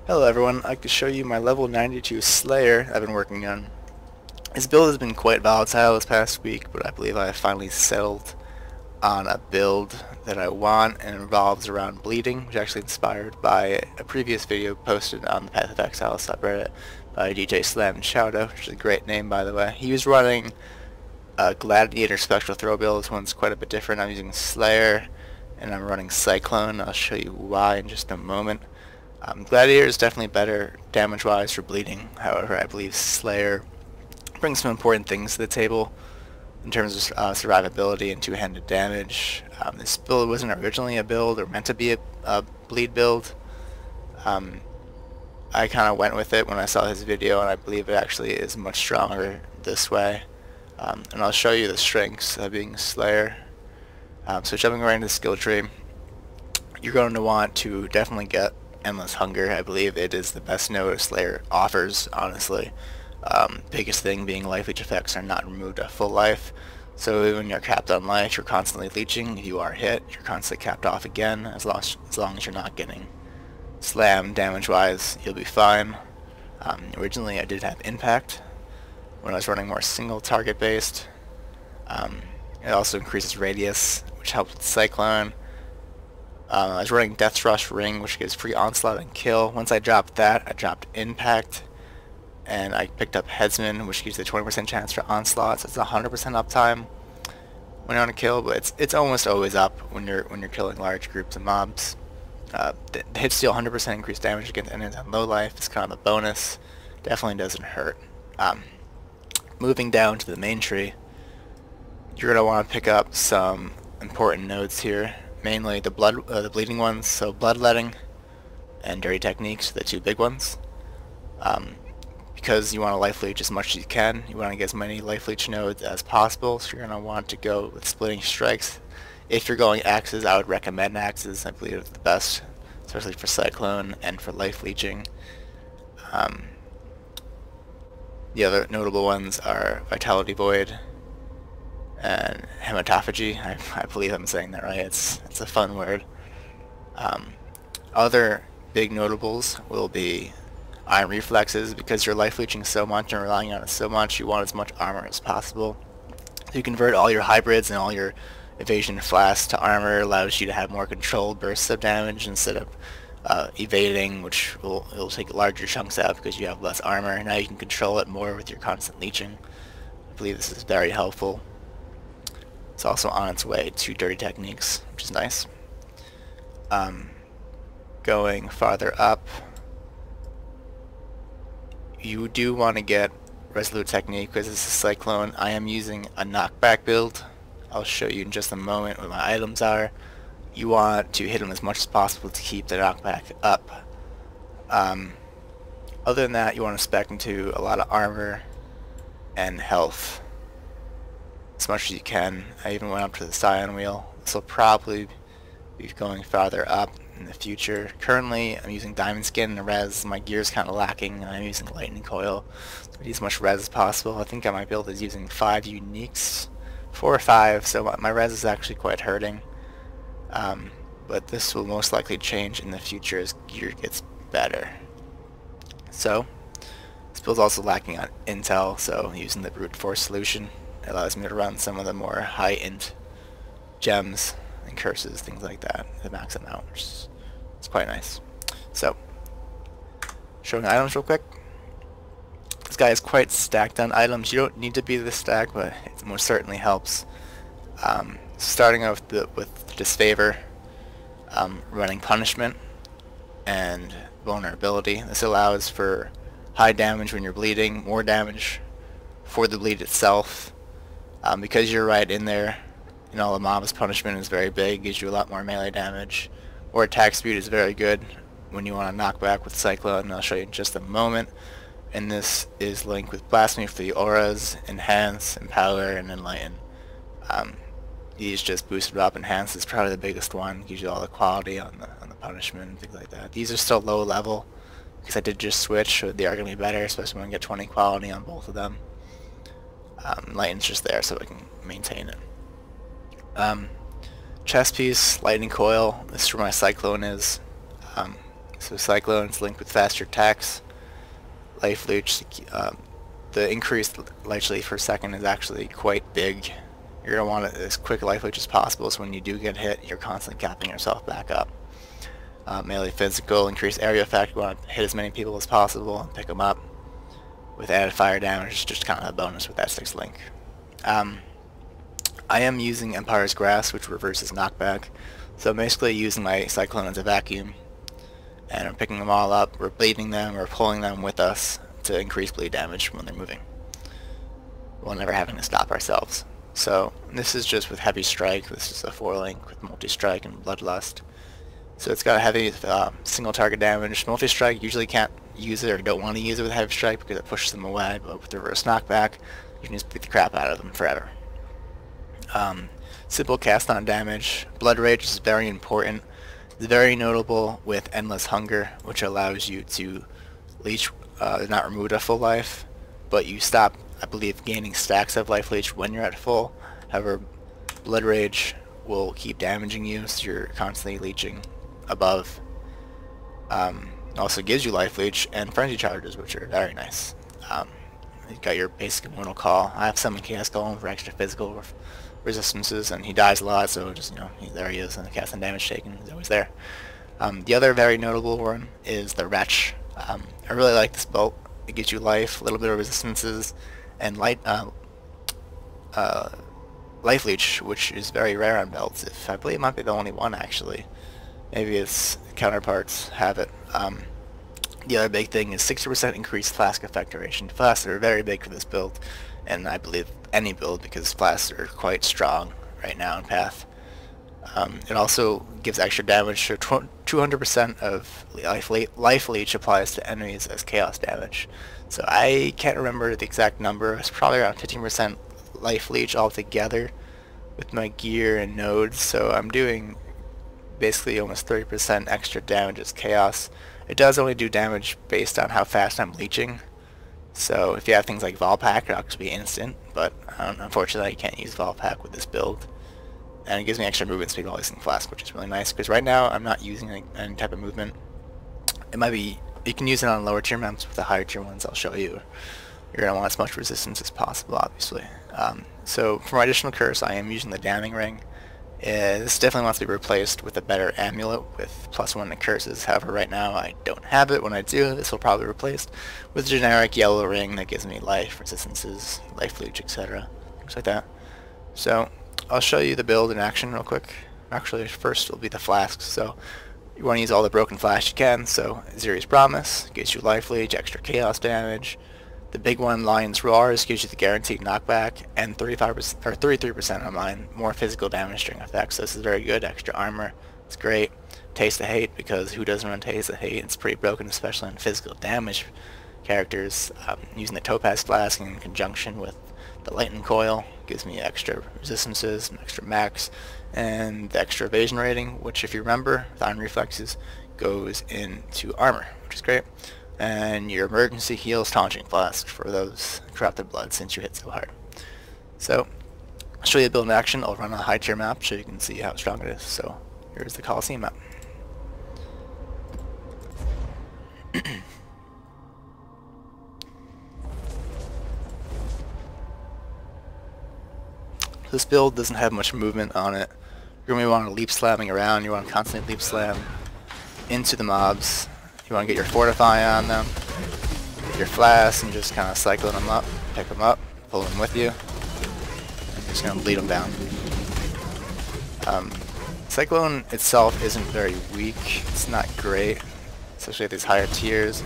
Hello everyone, I could show you my level 92 Slayer I've been working on. His build has been quite volatile this past week, but I believe I have finally settled on a build that I want and revolves around bleeding, which is actually inspired by a previous video posted on the Path of Exile subreddit by DJ Slam Shoutout, which is a great name by the way. He was running a Gladiator Spectral Throw build. This one's quite a bit different. I'm using Slayer and I'm running Cyclone. I'll show you why in just a moment. Gladiator is definitely better damage-wise for bleeding. However, I believe Slayer brings some important things to the table in terms of survivability and two-handed damage. This build wasn't originally a build or meant to be a bleed build. I kind of went with it when I saw his video, and I believe it actually is much stronger this way. And I'll show you the strengths of being Slayer. So jumping right into the skill tree, you're going to want to definitely get Endless Hunger. I believe it is the best node Slayer offers, honestly. Biggest thing being life leech effects are not removed at full life, so when you're capped on life, you're constantly leeching. If you are hit, you're constantly capped off again. As long as you're not getting slammed damage-wise, you'll be fine. Originally, I did have impact when I was running more single target based. It also increases radius, which helps with Cyclone. I was running Death Rush Ring, which gives free onslaught and kill. Once I dropped that, I dropped impact, and I picked up Headsman, which gives you a 20% chance for onslaught. So it's 100% uptime when you're on a kill, but it's almost always up when you're killing large groups of mobs. The hit steal 100% increased damage against enemies on low life. It's kind of a bonus. Definitely doesn't hurt. Moving down to the main tree, you're gonna want to pick up some important nodes here. Mainly the bleeding ones, so bloodletting and dirty techniques, the two big ones. Because you want to life leech as much as you can, you want to get as many life leech nodes as possible, so you're going to want to go with splitting strikes. If you're going axes, I would recommend axes. I believe it's the best, especially for Cyclone and for life leeching. The other notable ones are Vitality Void and hematophagy. I believe I'm saying that right. It's a fun word. Other big notables will be Iron Reflexes. Because you're life leeching so much and relying on it so much, you want as much armor as possible. You convert all your hybrids and all your evasion flasks to armor. Allows you to have more controlled bursts of damage instead of evading, which it'll take larger chunks out because you have less armor. Now you can control it more with your constant leeching. I believe this is very helpful. It's also on its way to dirty techniques, which is nice. Going farther up, you do want to get Resolute Technique because this is Cyclone. I am using a Knockback build. I'll show you in just a moment what my items are. You want to hit them as much as possible to keep the knockback up. Other than that, you want to spec into a lot of armor and health as much as you can. I even went up to the Scion Wheel. This will probably be going farther up in the future. Currently, I'm using Diamond Skin and Res. My gear's kind of lacking, and I'm using Lightning Coil. So I need as much Res as possible. I think my build is using 5 uniques. 4 or 5, so my Res is actually quite hurting. But this will most likely change in the future as gear gets better. So, this build's also lacking on intel, so using the brute force solution allows me to run some of the more high int gems and curses, things like that, to max them out, which is quite nice. So, showing items real quick. This guy is quite stacked on items. You don't need to be this stacked, but it most certainly helps. Starting off with Disfavour, running punishment and vulnerability. This allows for high damage when you're bleeding, more damage for the bleed itself. Because you're right in there, and all the mobs, punishment is very big, gives you a lot more melee damage. Or attack speed is very good when you want to knock back with Cyclone, and I'll show you in just a moment. And this is linked with blasphemy for the auras, enhance, empower, and enlighten. These just boosted up. Enhance is probably the biggest one, gives you all the quality on the punishment and things like that. These are still low level because I did just switch, so they are going to be better, especially when I get 20 quality on both of them. Enlighten's just there so I can maintain it. Chest piece, lightning coil. This is where my Cyclone is. This So Cyclone is linked with faster attacks. Life leech, the increased life leech per second is actually quite big. You're going to want it as quick life leech as possible, so when you do get hit, you're constantly capping yourself back up. Melee physical, increased area effect, you want to hit as many people as possible and pick them up. With added fire damage, it's just kind of a bonus with that 6 link. I am using Empire's Grasp, which reverses knockback. So I'm basically using my Cyclone as a vacuum, and I'm picking them all up, we're bleeding them, or pulling them with us to increase bleed damage when they're moving, while never having to stop ourselves. So this is just with heavy strike. This is a 4 link with multistrike and bloodlust. So it's got a heavy single target damage. Multistrike usually can't use it or don't want to use it with heavy strike because it pushes them away, but with reverse knockback you can just beat the crap out of them forever. Simple cast on damage. Blood Rage is very important. It's very notable with Endless Hunger, which allows you to leech, not remove a full life, but you stop, I believe, gaining stacks of life leech when you're at full. However, Blood Rage will keep damaging you, so you're constantly leeching above. Also gives you life leech and frenzy charges, which are very nice. You've got your basic immortal call. I have some Chaos Golem for extra physical resistances, and he dies a lot, so just, you know, there he is, and the cast and damage taken is always there. The other very notable one is the Retch. I really like this build. It gives you life, a little bit of resistances, and life leech, which is very rare on belts. I believe it might be the only one, actually. Maybe its counterparts have it. The other big thing is 60% increased flask effect duration. Flasks are very big for this build, and I believe any build, because flasks are quite strong right now in Path. It also gives extra damage, so 200% of life leech applies to enemies as chaos damage. So I can't remember the exact number. It's probably around 15% life leech altogether with my gear and nodes, so I'm doing basically almost 30% extra damage as chaos. It does only do damage based on how fast I'm leeching, so if you have things like Volpack, it'll actually be instant, but unfortunately I can't use Volpack with this build. And it gives me extra movement speed while using Flask, which is really nice, because right now I'm not using any type of movement. It might be, you can use it on lower tier maps, with the higher tier ones I'll show you. You're going to want as much resistance as possible, obviously. So for my additional curse, I am using the Damning Ring. This definitely wants to be replaced with a better amulet with +1 to curses. However, right now I don't have it. When I do, this will probably be replaced with a generic yellow ring that gives me life, resistances, life leech, etc. Things like that. So I'll show you the build in action real quick. Actually, first will be the flasks. So you want to use all the broken flash you can. So Atziri's Promise gives you life leech, extra chaos damage. The big one, Lion's Roars, gives you the guaranteed knockback, and 35% or 33% on mine, more physical damage during effects. So this is very good. Extra armor, it's great. Taste of Hate, because who doesn't run Taste of Hate? It's pretty broken, especially in physical damage characters. Using the Topaz Flask in conjunction with the Enlighten Coil gives me extra resistances, extra max, and the extra evasion rating, which, if you remember, with Iron Reflexes goes into armor, which is great. And your emergency heals Taunting Flask for those corrupted blood since you hit so hard. So I'll show you the build in action. I'll run a high tier map so you can see how strong it is. So here's the Coliseum map. This build doesn't have much movement on it. You're going to want to leap slamming around. You want to constantly leap slam into the mobs. You want to get your fortify on them, your flask, and just kind of cycle them up, pick them up, pull them with you, and you're just going to bleed them down. Cyclone itself isn't very weak. It's not great, especially at these higher tiers.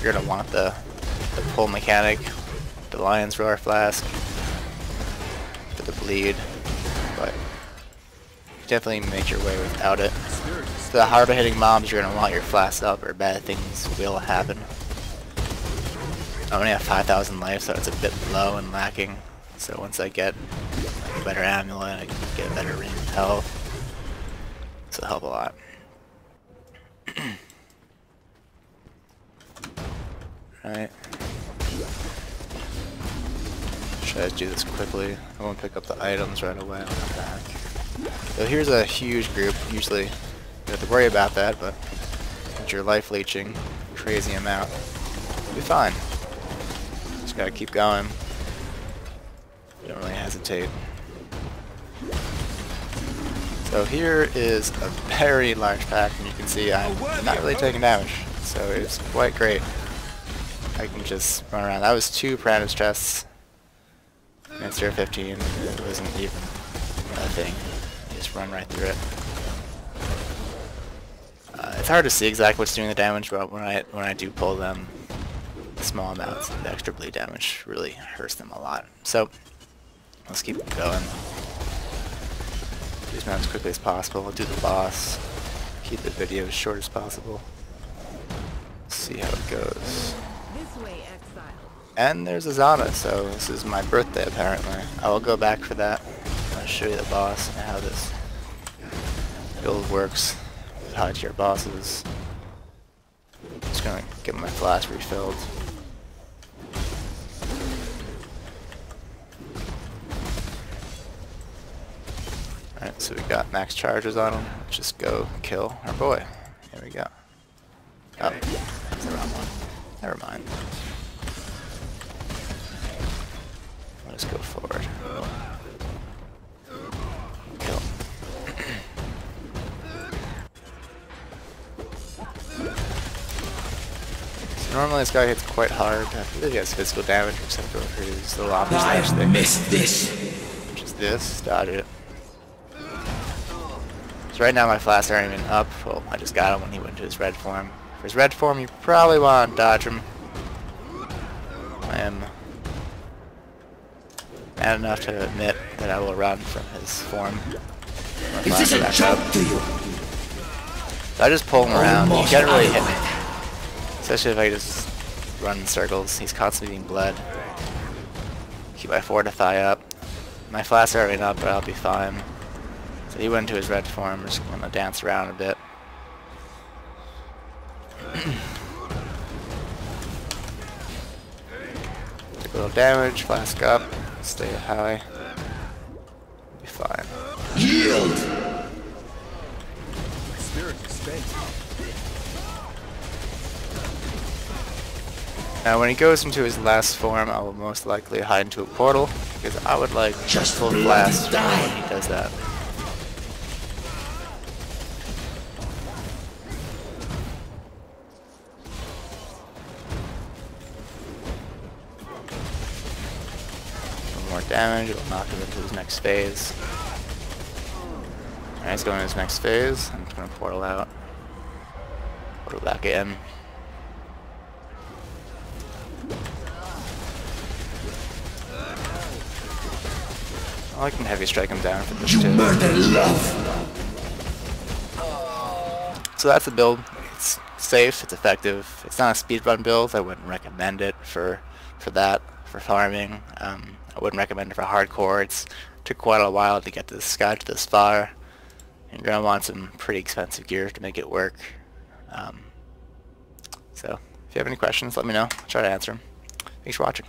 You're going to want the pull mechanic, the Lion's Roar Flask, for the bleed, but you definitely make your way without it. The harder hitting mobs, you're going to want your flask up, or bad things will happen. I only have 5,000 life, so it's a bit low and lacking. So once I get a better amulet, I can get a better ring of health. This will help a lot. Right. Should I do this quickly? I won't pick up the items right away when I'm back. So here's a huge group. Usually you have to worry about that, but and you're life leeching crazy amount, you'll be fine. Just gotta keep going. You don't really hesitate. So here is a very large pack, and you can see I'm not really taking damage, so it's quite great. I can just run around. That was 2 Paratus chests. Instead of 15, it wasn't even a thing. You just run right through it. It's hard to see exactly what's doing the damage, but when I do pull them, small amounts of extra bleed damage really hurts them a lot. So let's keep going. Do this as quickly as possible. We'll do the boss. Keep the video as short as possible. See how it goes. This way, Exile. And there's a Zana, so this is my birthday apparently. I will go back for that. I'll show you the boss and how this build works with high tier bosses. Just gonna get my flask refilled. Alright, so we got max charges on him. Let's just go kill our boy. Here we go. Oh, that's the wrong one. Never mind. Let's go forward. Kill. So normally this guy hits quite hard. I believe he has physical damage except for his little omni slash thing. Missed this. Which is this. Dodge it. So right now my flasks aren't even up. Well, I just got him when he went to his red form. For his red form, you probably want to dodge him. I am mad enough to admit that I will run from his form. Is this a joke to you? So I just pull him around. He can't really hit me. Especially if I just run in circles. He's constantly being bled. Keep my fortify up. My flasks are already up, but I'll be fine. So he went to his red form. I'm just going to dance around a bit. Take a little damage, flask up, stay high. Be fine. Yield. Now when he goes into his last form, I will most likely hide into a portal, because I would like Just full bloody blast die. when he does that. More damage, it'll knock him into his next phase. Alright, he's going to his next phase. I'm just going to portal out. Portal back in. I can heavy strike him down for this You too. murder love. So that's the build. It's safe, it's effective. It's not a speedrun build. I wouldn't recommend it for that, for farming. I wouldn't recommend it for hardcore. It took quite a while to get this guy to this far. You're going to want some pretty expensive gear to make it work. So if you have any questions, let me know. I'll try to answer them. Thanks for watching.